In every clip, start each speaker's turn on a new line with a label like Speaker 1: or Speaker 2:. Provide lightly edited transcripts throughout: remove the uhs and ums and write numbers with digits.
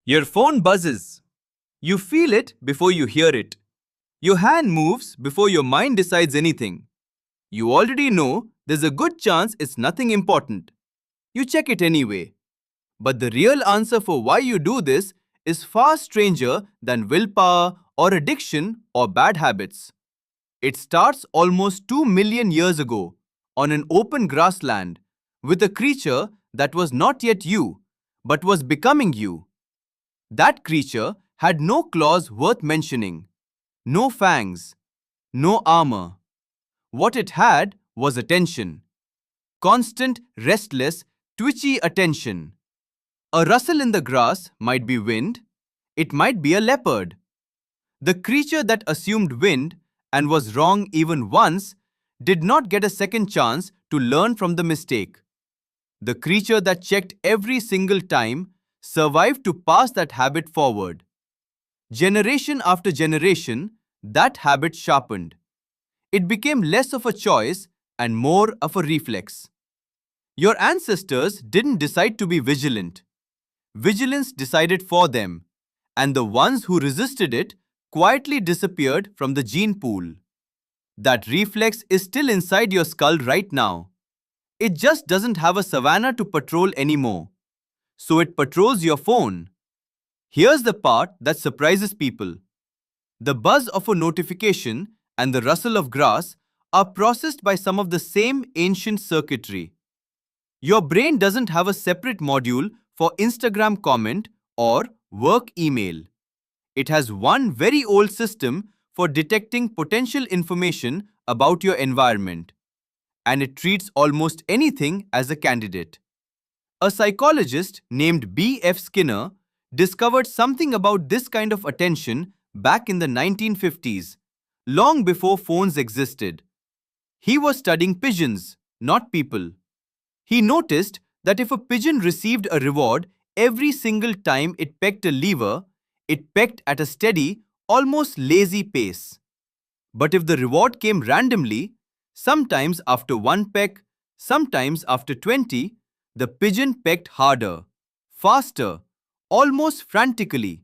Speaker 1: Your phone buzzes. You feel it before you hear it. Your hand moves before your mind decides anything. You already know there's a good chance it's nothing important. You check it anyway. But the real answer for why you do this is far stranger than willpower or addiction or bad habits. It starts almost 2 million years ago on an open grassland with a creature that was not yet you, but was becoming you. That creature had no claws worth mentioning, no fangs, no armor. What it had was attention. Constant, restless, twitchy attention. A rustle in the grass might be wind, it might be a leopard. The creature that assumed wind and was wrong even once did not get a second chance to learn from the mistake. The creature that checked every single time survived to pass that habit forward. Generation after generation, that habit sharpened. It became less of a choice and more of a reflex. Your ancestors didn't decide to be vigilant. Vigilance decided for them, and the ones who resisted it quietly disappeared from the gene pool. That reflex is still inside your skull right now. It just doesn't have a savannah to patrol anymore. So it patrols your phone. Here's the part that surprises people. The buzz of a notification and the rustle of grass are processed by some of the same ancient circuitry. Your brain doesn't have a separate module for Instagram comment or work email. It has one very old system for detecting potential information about your environment. And it treats almost anything as a candidate. A psychologist named B.F. Skinner discovered something about this kind of attention back in the 1950s, long before phones existed. He was studying pigeons, not people. He noticed that if a pigeon received a reward every single time it pecked a lever, it pecked at a steady, almost lazy pace. But if the reward came randomly, sometimes after one peck, sometimes after 20, the pigeon pecked harder, faster, almost frantically.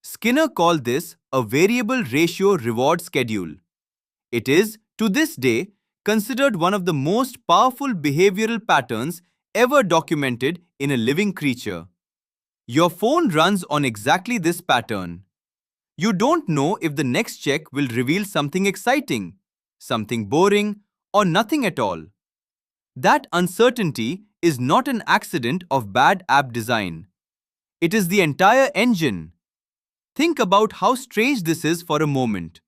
Speaker 1: Skinner called this a variable ratio reward schedule. It is, to this day, considered one of the most powerful behavioral patterns ever documented in a living creature. Your phone runs on exactly this pattern. You don't know if the next check will reveal something exciting, something boring, or nothing at all. That uncertainty is not an accident of bad app design. It is the entire engine. Think about how strange this is for a moment.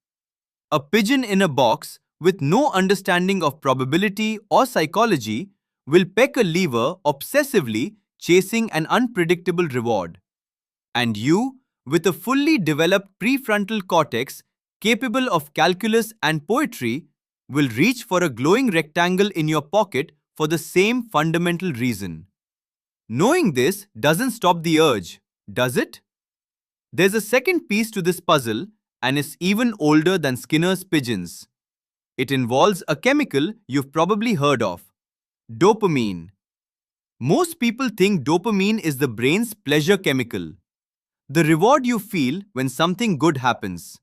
Speaker 1: A pigeon in a box with no understanding of probability or psychology will peck a lever obsessively, chasing an unpredictable reward. And you, with a fully developed prefrontal cortex capable of calculus and poetry, will reach for a glowing rectangle in your pocket for the same fundamental reason. Knowing this doesn't stop the urge, does it? There's a second piece to this puzzle, and it's even older than Skinner's pigeons. It involves a chemical you've probably heard of: dopamine. Most people think dopamine is the brain's pleasure chemical, the reward you feel when something good happens.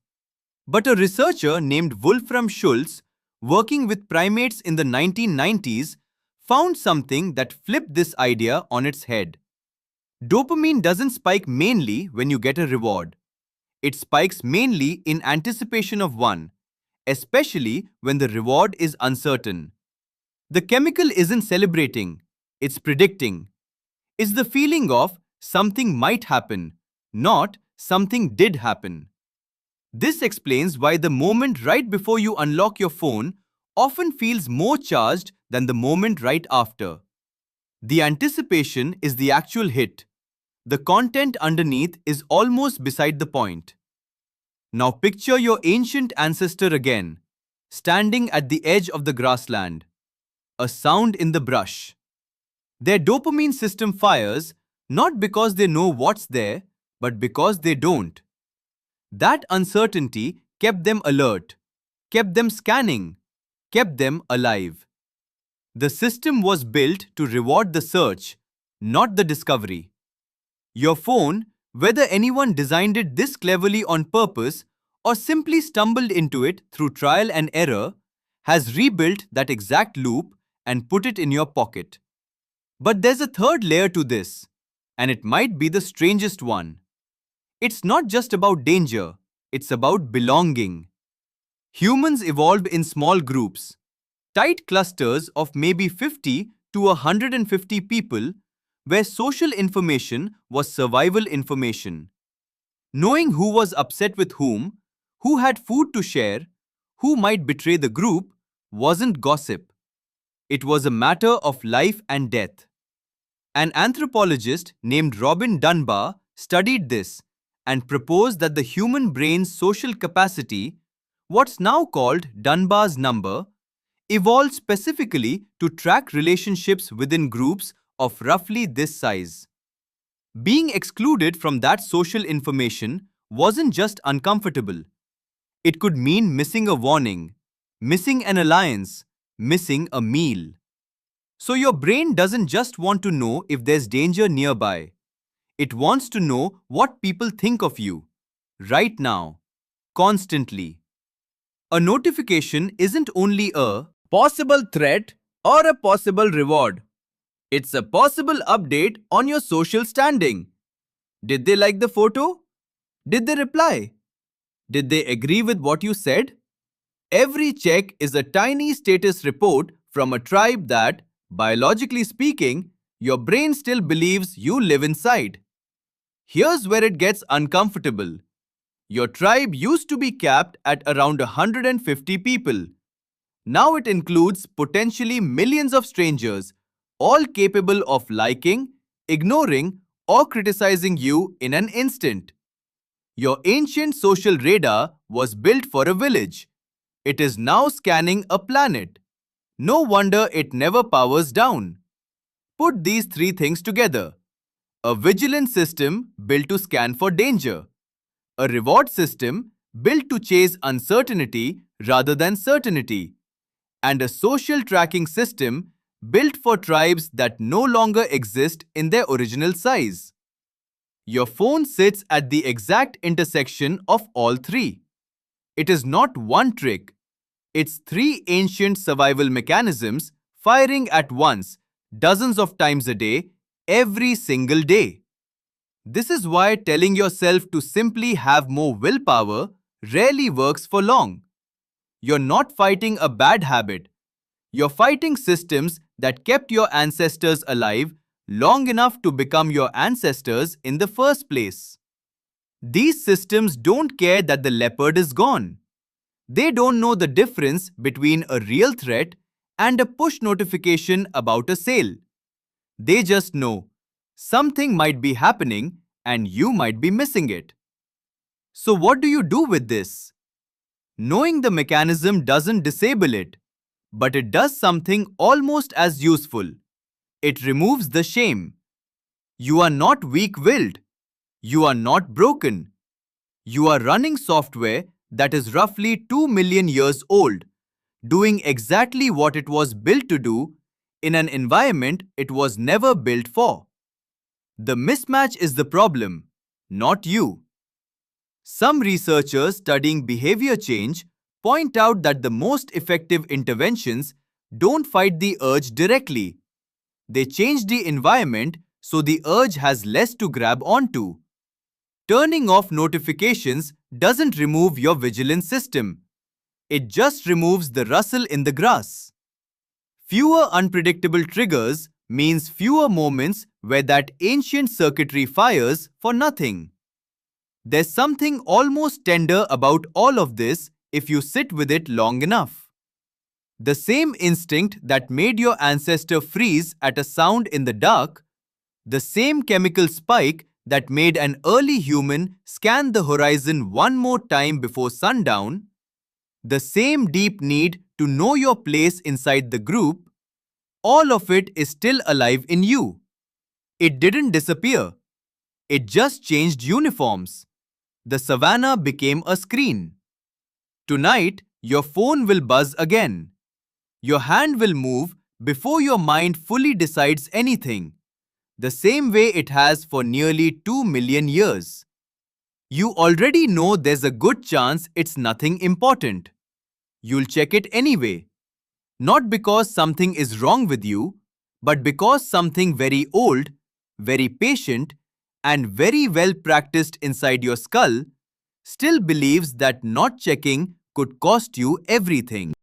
Speaker 1: But a researcher named Wolfram Schultz, working with primates in the 1990s, found something that flipped this idea on its head. Dopamine doesn't spike mainly when you get a reward. It spikes mainly in anticipation of one, especially when the reward is uncertain. The chemical isn't celebrating, it's predicting. It's the feeling of something might happen, not something did happen. This explains why the moment right before you unlock your phone often feels more charged than the moment right after. The anticipation is the actual hit. The content underneath is almost beside the point. Now picture your ancient ancestor again, standing at the edge of the grassland. A sound in the brush. Their dopamine system fires not because they know what's there, but because they don't. That uncertainty kept them alert, kept them scanning, kept them alive. The system was built to reward the search, not the discovery. Your phone, Whether anyone designed it this cleverly on purpose or simply stumbled into it through trial and error, has rebuilt that exact loop and put it in your pocket. But there's a third layer to this, and it might be the strangest one. It's not just about danger, it's about belonging. Humans evolved in small groups, tight clusters of maybe 50 to 150 people, where social information was survival information. Knowing who was upset with whom, who had food to share, who might betray the group, wasn't gossip. It was a matter of life and death. An anthropologist named Robin Dunbar studied this and proposed that the human brain's social capacity, what's now called Dunbar's number, evolved specifically to track relationships within groups of roughly this size. Being excluded from that social information wasn't just uncomfortable. It could mean missing a warning, missing an alliance, missing a meal. So your brain doesn't just want to know if there's danger nearby. It wants to know what people think of you, right now, constantly. A notification isn't only a possible threat or a possible reward. It's a possible update on your social standing. Did they like the photo? Did they reply? Did they agree with what you said? Every check is a tiny status report from a tribe that, biologically speaking, your brain still believes you live inside. Here's where it gets uncomfortable. Your tribe used to be capped at around 150 people. Now it includes potentially millions of strangers, all capable of liking, ignoring, or criticizing you in an instant. Your ancient social radar was built for a village. It is now scanning a planet. No wonder it never powers down. Put these three things together. A vigilance system built to scan for danger. A reward system built to chase uncertainty rather than certainty. And a social tracking system built for tribes that no longer exist in their original size. Your phone sits at the exact intersection of all three. It is not one trick. It's three ancient survival mechanisms firing at once, dozens of times a day, every single day. This is why telling yourself to simply have more willpower rarely works for long. You're not fighting a bad habit. You're fighting systems that kept your ancestors alive long enough to become your ancestors in the first place. These systems don't care that the leopard is gone. They don't know the difference between a real threat and a push notification about a sale. They just know something might be happening and you might be missing it. So what do you do with this? Knowing the mechanism doesn't disable it, but it does something almost as useful. It removes the shame. You are not weak-willed. You are not broken. You are running software that is roughly 2 million years old, doing exactly what it was built to do in an environment it was never built for. The mismatch is the problem, not you. Some researchers studying behavior change point out that the most effective interventions don't fight the urge directly. They change the environment so the urge has less to grab onto. Turning off notifications doesn't remove your vigilance system. It just removes the rustle in the grass. Fewer unpredictable triggers means fewer moments where that ancient circuitry fires for nothing. There's something almost tender about all of this if you sit with it long enough. The same instinct that made your ancestor freeze at a sound in the dark, the same chemical spike that made an early human scan the horizon one more time before sundown, the same deep need to know your place inside the group, all of it is still alive in you. It didn't disappear. It just changed uniforms. The savannah became a screen. Tonight, your phone will buzz again. Your hand will move before your mind fully decides anything. the same way it has for nearly 2 million years. You already know there's a good chance it's nothing important. You'll check it anyway. Not because something is wrong with you, but because something very old, very patient, and very well practiced inside your skull still believes that not checking could cost you everything.